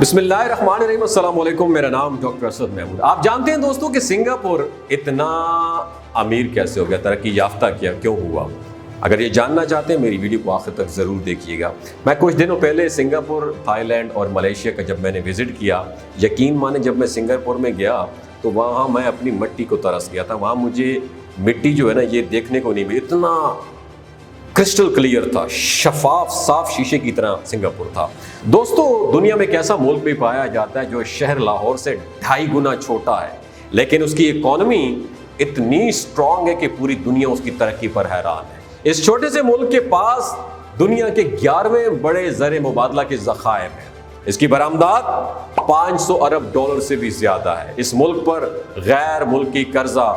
بسم اللہ الرحمن الرحیم، السلام علیکم۔ میرا نام ڈاکٹر اسد محمود۔ آپ جانتے ہیں دوستوں کہ سنگاپور اتنا امیر کیسے ہو گیا، ترقی یافتہ کیوں ہوا؟ اگر یہ جاننا چاہتے ہیں میری ویڈیو کو آخر تک ضرور دیکھیے گا۔ میں کچھ دنوں پہلے سنگاپور، تھائی لینڈ اور ملیشیا کا جب میں نے وزٹ کیا، یقین مانیں جب میں سنگاپور میں گیا تو وہاں میں اپنی مٹی کو ترس گیا تھا۔ وہاں مجھے مٹی جو ہے نا یہ دیکھنے کو نہیں ملی، اتنا کرسٹل کلیئر تھا، شفاف صاف شیشے کی طرح سنگاپور تھا۔ دوستو، دنیا میں ایک ایسا ملک بھی پایا جاتا ہے جو شہر لاہور سے 2.5 گنا چھوٹا ہے، لیکن اس کی اکانومی اتنی سٹرونگ ہے کہ پوری دنیا اس کی ترقی پر حیران ہے۔ اس چھوٹے سے ملک کے پاس دنیا کے 11ویں بڑے زر مبادلہ کے ذخائر ہیں۔ اس کی برآمدات 500 ارب ڈالر سے بھی زیادہ ہے۔ اس ملک پر غیر ملکی قرضہ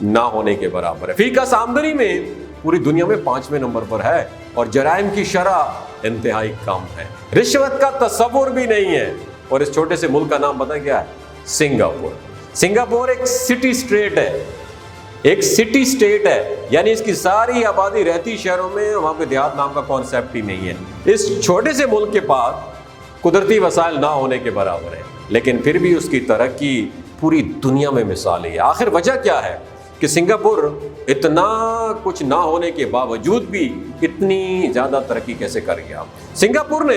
نہ ہونے کے برابر ہے۔ فی کس آمدنی میں پوری دنیا میں 5ویں نمبر پر ہے اور جرائم کی شرح انتہائی کم ہے۔ رشوت کا تصور بھی نہیں ہے۔ اور اس چھوٹے سے ملک کا نام پتہ کیا ہے؟ سنگاپور۔ سنگاپور ایک سٹی اسٹیٹ ہے، ایک سٹی اسٹیٹ ہے، یعنی اس کی ساری آبادی رہتی شہروں میں، وہاں پہ دیہات نام کا کانسیپٹ ہی نہیں ہے۔ اس چھوٹے سے ملک کے پاس قدرتی وسائل نہ ہونے کے برابر ہے، لیکن پھر بھی اس کی ترقی پوری دنیا میں مثالی ہے۔ آخر وجہ کیا ہے کہ سنگاپور اتنا کچھ نہ ہونے کے باوجود بھی اتنی زیادہ ترقی کیسے کر گیا؟ سنگاپور نے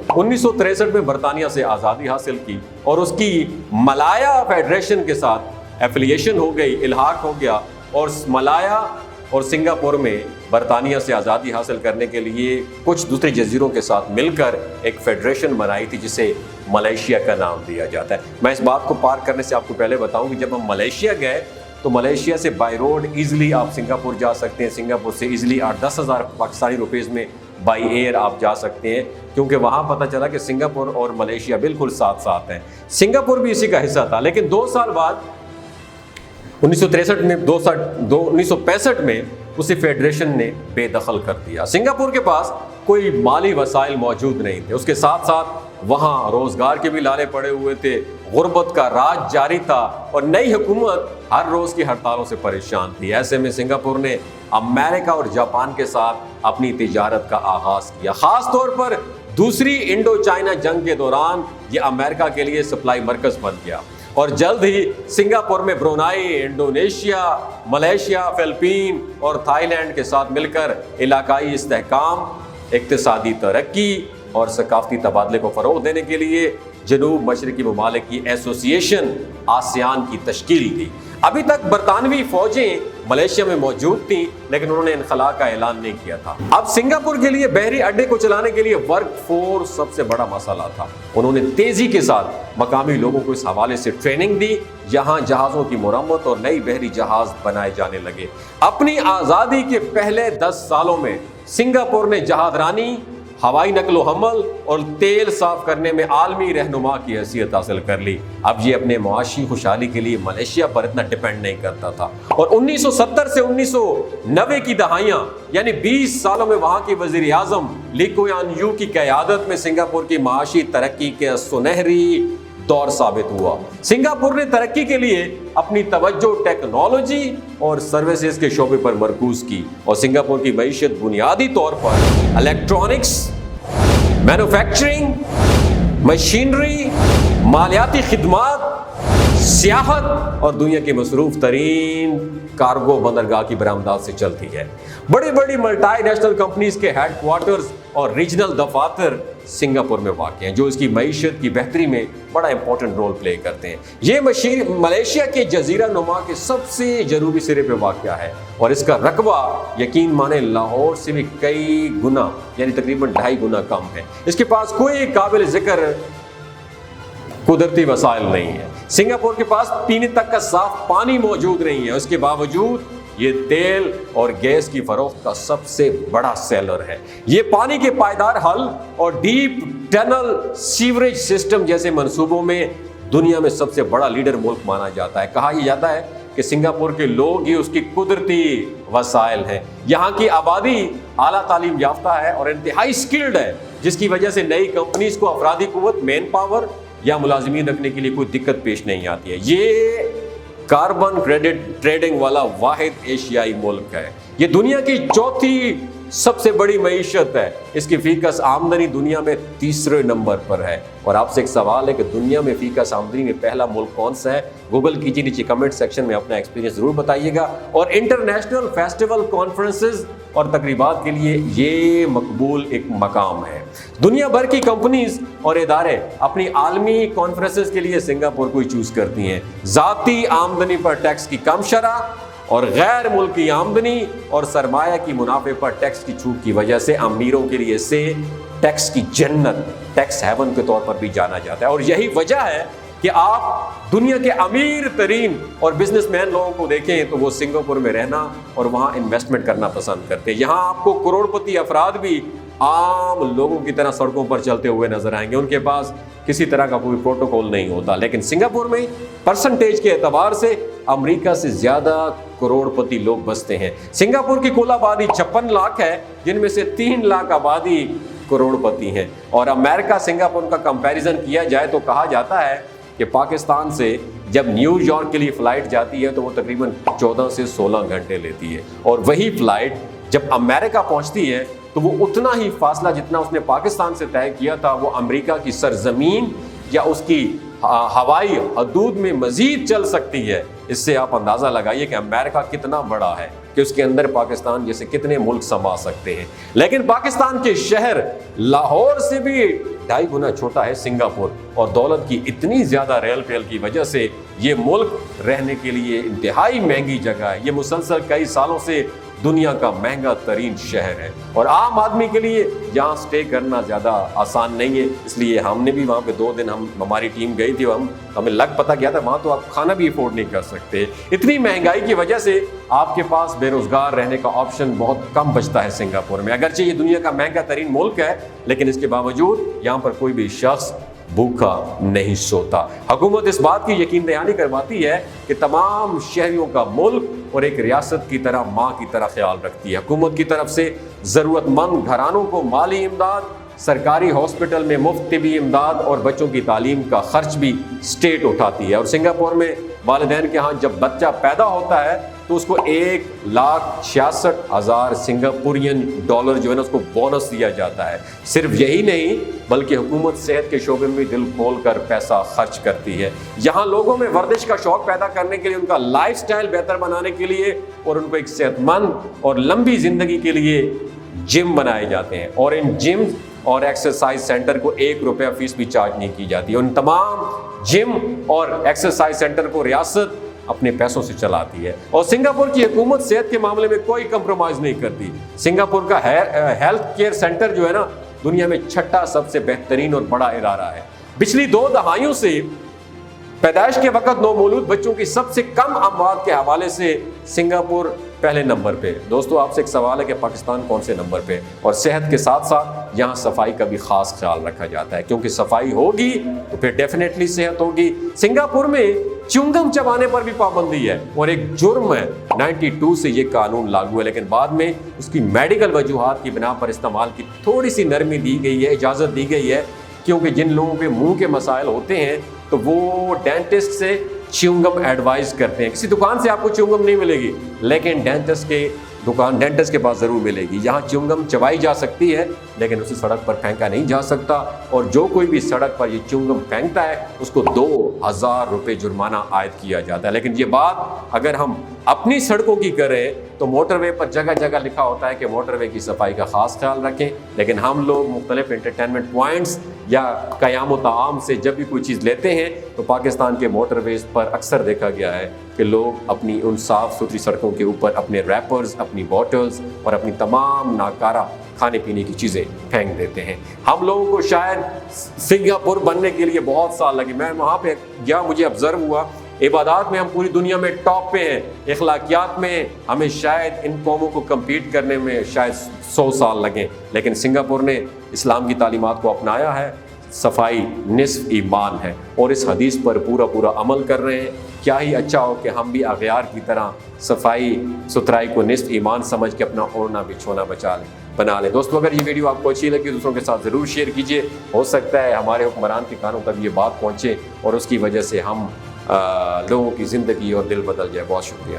1963 میں برطانیہ سے آزادی حاصل کی اور اس کی ملایا فیڈریشن کے ساتھ ایفیلیشن ہو گئی، الحاق ہو گیا، اور ملایا اور سنگاپور میں برطانیہ سے آزادی حاصل کرنے کے لیے کچھ دوسرے جزیروں کے ساتھ مل کر ایک فیڈریشن بنائی تھی جسے ملیشیا کا نام دیا جاتا ہے۔ میں اس بات کو پار کرنے سے آپ کو پہلے بتاؤں کہ جب ہم ملیشیا گئے تو ملیشیا سے بائی روڈ ایزلی آپ سنگاپور جا سکتے ہیں، سنگاپور سے ایزلی 8-10 ہزار پاکستانی روپیز میں بائی ایئر آپ جا سکتے ہیں، کیونکہ وہاں پتہ چلا کہ سنگاپور اور ملیشیا بالکل ساتھ ساتھ ہیں۔ سنگاپور بھی اسی کا حصہ تھا، لیکن 2 سال بعد 1965 میں اسی فیڈریشن نے بے دخل کر دیا۔ سنگاپور کے پاس کوئی مالی وسائل موجود نہیں تھے، اس کے ساتھ ساتھ وہاں روزگار کے بھی لالے پڑے ہوئے تھے، غربت کا راج جاری تھا اور نئی حکومت ہر روز کی ہڑتالوں سے پریشان تھی۔ ایسے میں سنگاپور نے امریکہ اور جاپان کے ساتھ اپنی تجارت کا آغاز کیا۔ خاص طور پر دوسری انڈو چائنا جنگ کے دوران یہ امریکہ کے لیے سپلائی مرکز بن گیا، اور جلد ہی سنگاپور میں برونائی، انڈونیشیا، ملیشیا، فلپین اور تھائی لینڈ کے ساتھ مل کر علاقائی استحکام، اقتصادی ترقی اور ثقافتی تبادلے کو فروغ دینے کے لیے جنوب مشرقی ممالک کی ایسوسی ایشن آسیان کی تشکیل دی۔ ابھی تک برطانوی فوجیں ملیشیا میں موجود تھیں، لیکن انہوں نے انخلاء کا اعلان نہیں کیا تھا۔ اب سنگاپور کے لیے بحری اڈے کو چلانے کے لیے ورک فورس سب سے بڑا مسئلہ تھا۔ انہوں نے تیزی کے ساتھ مقامی لوگوں کو اس حوالے سے ٹریننگ دی، یہاں جہازوں کی مرمت اور نئی بحری جہاز بنائے جانے لگے۔ اپنی آزادی کے پہلے 10 سالوں میں سنگاپور نے جہاز رانی، ہوائی نقل و حمل اور تیل صاف کرنے میں عالمی رہنما کی حیثیت حاصل کر لی۔ اب یہ اپنے معاشی خوشحالی کے لیے ملیشیا پر اتنا ڈیپینڈ نہیں کرتا تھا، اور 1970 سے 1990 کی دہائیاں یعنی 20 سالوں میں وہاں کے وزیر اعظم لی کویان یو کی قیادت میں سنگاپور کی معاشی ترقی کے سنہری دور ثابت ہوا۔ سنگاپور نے ترقی کے لیے اپنی توجہ ٹیکنالوجی اور سروسز کے شعبے پر مرکوز کی، اور سنگاپور کی معیشت بنیادی طور پر الیکٹرانکس، مینوفیکچرنگ، مشینری، مالیاتی خدمات، سیاحت اور دنیا کی مصروف ترین کارگو بندرگاہ کی برآمدات سے چلتی ہے۔ بڑی بڑی ملٹی نیشنل کمپنیز کے ہیڈ کوارٹرز اور ریجنل دفاتر سنگاپور میں واقع ہیں، جو اس کی معیشت کی بہتری میں بڑا امپورٹنٹ رول پلے کرتے ہیں۔ یہ ملیشیا کے جزیرہ نما کے سب سے جنوبی سرے پہ واقع ہے، اور اس کا رقبہ یقین مانیں لاہور سے بھی کئی گنا یعنی تقریباً 2.5 گنا کم ہے۔ اس کے پاس کوئی قابل ذکر قدرتی وسائل نہیں ہے۔ سنگاپور کے پاس پینے تک کا صاف پانی موجود نہیں ہے، اس کے باوجود یہ تیل اور گیس کی فروخت کا سب سے بڑا سیلر ہے۔ یہ پانی کے پائیدار حل اور ڈیپ ٹنل سیوریج سسٹم جیسے منصوبوں میں دنیا میں سب سے بڑا لیڈر ملک مانا جاتا ہے۔ کہا یہ جاتا ہے کہ سنگاپور کے لوگ ہی اس کی قدرتی وسائل ہیں۔ یہاں کی آبادی اعلیٰ تعلیم یافتہ ہے اور انتہائی سکلڈ ہے، جس کی وجہ سے نئی کمپنیز کو افرادی قوت، مین پاور یا ملازمین رکھنے کے لیے کوئی دقت پیش نہیں آتی ہے۔ یہ کاربن کریڈٹ ٹریڈنگ والا واحد ایشیائی ملک ہے۔ یہ دنیا کی چوتھی سب سے بڑی معیشت ہے، اس کی فی کس آمدنی دنیا میں تیسرے نمبر پر ہے۔ اور آپ سے ایک سوال ہے کہ دنیا میں فی کس آمدنی میں پہلا ملک کون سا ہے؟ گوگل کیجیے، نیچے کمنٹ سیکشن میں اپنا ایکسپیرینس ضرور بتائیے گا۔ اور انٹرنیشنل فیسٹیول، کانفرنسز اور تقریبات کے لیے یہ مقبول ایک مقام ہے۔ دنیا بھر کی کمپنیز اور ادارے اپنی عالمی کانفرنسز کے لیے سنگاپور کو ہی چوز کرتی ہیں۔ ذاتی آمدنی پر ٹیکس کی کم شرح اور غیر ملکی آمدنی اور سرمایہ کی منافع پر ٹیکس کی چھوٹ کی وجہ سے امیروں کے لیے اسے ٹیکس کی جنت، ٹیکس ہیون کے طور پر بھی جانا جاتا ہے۔ اور یہی وجہ ہے کہ آپ دنیا کے امیر ترین اور بزنس مین لوگوں کو دیکھیں تو وہ سنگاپور میں رہنا اور وہاں انویسٹمنٹ کرنا پسند کرتے ہیں۔ یہاں آپ کو کروڑ پتی افراد بھی عام لوگوں کی طرح سڑکوں پر چلتے ہوئے نظر آئیں گے، ان کے پاس کسی طرح کا کوئی پروٹوکول نہیں ہوتا۔ لیکن سنگاپور میں پرسنٹیج کے اعتبار سے امریکہ سے زیادہ کروڑ پتی لوگ بستے ہیں۔ سنگاپور کی کل آبادی 56 لاکھ ہے، جن میں سے 3 لاکھ آبادی کروڑ پتی ہیں۔ اور امریکہ سنگاپور کا کمپیریزن کیا جائے تو کہا جاتا ہے کہ پاکستان سے جب نیو یارک کے لیے فلائٹ جاتی ہے تو وہ تقریباً 14 سے 16 گھنٹے لیتی ہے، اور وہی فلائٹ جب امریکہ پہنچتی ہے تو وہ اتنا ہی فاصلہ جتنا اس نے پاکستان سے طے کیا تھا وہ امریکہ کی سرزمین یا اس کی ہوائی حدود میں مزید چل سکتی ہے۔ اس سے آپ اندازہ لگائیے کہ امریکہ کتنا بڑا ہے کہ اس کے اندر پاکستان جیسے کتنے ملک سما سکتے ہیں۔ لیکن پاکستان کے شہر لاہور سے بھی 2.5 گنا چھوٹا ہے سنگاپور، اور دولت کی اتنی زیادہ ریل ٹیل کی وجہ سے یہ ملک رہنے کے لیے انتہائی مہنگی جگہ ہے۔ یہ مسلسل کئی سالوں سے دنیا کا مہنگا ترین شہر ہے، اور عام آدمی کے لیے یہاں سٹے کرنا زیادہ آسان نہیں ہے۔ اس لیے ہم نے بھی وہاں پہ 2 دن ہماری ٹیم گئی تھی، ہمیں لگ پتہ کیا تھا وہاں تو آپ کھانا بھی افورڈ نہیں کر سکتے۔ اتنی مہنگائی کی وجہ سے آپ کے پاس بے روزگار رہنے کا آپشن بہت کم بچتا ہے سنگاپور میں۔ اگرچہ یہ دنیا کا مہنگا ترین ملک ہے، لیکن اس کے باوجود یہاں پر کوئی بھی شخص بھوکا نہیں سوتا۔ حکومت اس بات کی یقین دہانی کرواتی ہے کہ تمام شہریوں کا ملک اور ایک ریاست کی طرح، ماں کی طرح خیال رکھتی ہے۔ حکومت کی طرف سے ضرورت مند گھرانوں کو مالی امداد، سرکاری ہاسپٹل میں مفت طبی امداد اور بچوں کی تعلیم کا خرچ بھی اسٹیٹ اٹھاتی ہے۔ اور سنگاپور میں والدین کے ہاں جب بچہ پیدا ہوتا ہے تو اس کو 1,66,000 سنگاپورین ڈالر جو ہے نا اس کو بونس دیا جاتا ہے۔ صرف یہی نہیں بلکہ حکومت صحت کے شعبے میں دل کھول کر پیسہ خرچ کرتی ہے۔ یہاں لوگوں میں ورزش کا شوق پیدا کرنے کے لیے، ان کا لائف سٹائل بہتر بنانے کے لیے اور ان کو ایک صحت مند اور لمبی زندگی کے لیے جم بنائے جاتے ہیں، اور ان جم اور ایکسرسائز سینٹر کو 1 روپیہ فیس بھی چارج نہیں کی جاتی۔ ان تمام جم اور ایکسرسائز سینٹر کو ریاست اپنے پیسوں سے چلاتی ہے، اور سنگاپور کی حکومت صحت کے معاملے میں کوئی کمپرومائز نہیں کرتی۔ سنگاپور کا ہیلتھ کیئر سینٹر جو ہے نا دنیا میں 6واں سب سے بہترین اور بڑا ادارہ ہے۔ پچھلی 2 دہائیوں سے پیدائش کے وقت نومولود بچوں کی سب سے کم اموات کے حوالے سے سنگاپور پہلے نمبر پہ۔ دوستو آپ سے ایک سوال ہے کہ پاکستان کون سے نمبر پہ؟ اور صحت کے ساتھ ساتھ یہاں صفائی کا بھی خاص خیال رکھا جاتا ہے، کیونکہ صفائی ہوگی تو پھر ڈیفینیٹلی صحت ہوگی۔ سنگاپور میں چنگم چبانے پر بھی پابندی ہے اور ایک جرم ہے۔ 92 سے یہ قانون لاگو ہے، لیکن بعد میں اس کی میڈیکل وجوہات کی بنا پر استعمال کی تھوڑی سی نرمی دی گئی ہے، اجازت دی گئی ہے، کیونکہ جن لوگوں کے منہ کے مسائل ہوتے ہیں تو وہ ڈینٹسٹ سے چیونگم ایڈوائز کرتے ہیں۔ کسی دکان سے آپ کو چیونگم نہیں ملے گی، لیکن ڈینٹسٹ کے پاس ضرور ملے گی۔ یہاں چیونگم چبائی جا سکتی ہے لیکن اسے سڑک پر پھینکا نہیں جا سکتا، اور جو کوئی بھی سڑک پر یہ چیونگم پھینکتا ہے اس کو 2,000 روپے جرمانہ عائد کیا جاتا ہے۔ لیکن یہ بات اگر ہم اپنی سڑکوں کی کریں تو موٹر وے پر جگہ جگہ لکھا ہوتا ہے کہ موٹر وے کی صفائی کا خاص خیال رکھیں، لیکن ہم لوگ مختلف انٹرٹینمنٹ پوائنٹس یا قیام و طعام سے جب بھی کوئی چیز لیتے ہیں تو پاکستان کے موٹر ویز پر اکثر دیکھا گیا ہے کہ لوگ اپنی ان صاف ستھری سڑکوں کے اوپر اپنے ریپرز، اپنی بوٹلز اور اپنی تمام ناکارہ کھانے پینے کی چیزیں پھینک دیتے ہیں۔ ہم لوگوں کو شاید سنگاپور بننے کے لیے بہت سال لگے۔ میں وہاں پہ گیا، مجھے آبزرو ہوا عبادات میں ہم پوری دنیا میں ٹاپ پہ ہیں، اخلاقیات میں ہمیں شاید ان قوموں کو کمپیٹ کرنے میں شاید 100 سال لگیں، لیکن سنگاپور نے اسلام کی تعلیمات کو اپنایا ہے۔ صفائی نصف ایمان ہے، اور اس حدیث پر پورا عمل کر رہے ہیں۔ کیا ہی اچھا ہو کہ ہم بھی اغیار کی طرح صفائی ستھرائی کو نصف ایمان سمجھ کے اپنا اوڑھنا بچھونا بنا لیں۔ دوستو اگر یہ ویڈیو آپ کو اچھی لگی دوسروں کے ساتھ ضرور شیئر کیجیے، ہو سکتا ہے ہمارے حکمران کے کانوں تک یہ بات پہنچے اور اس کی وجہ سے ہم لوگوں کی زندگی اور دل بدل جائے۔ بہت شکریہ۔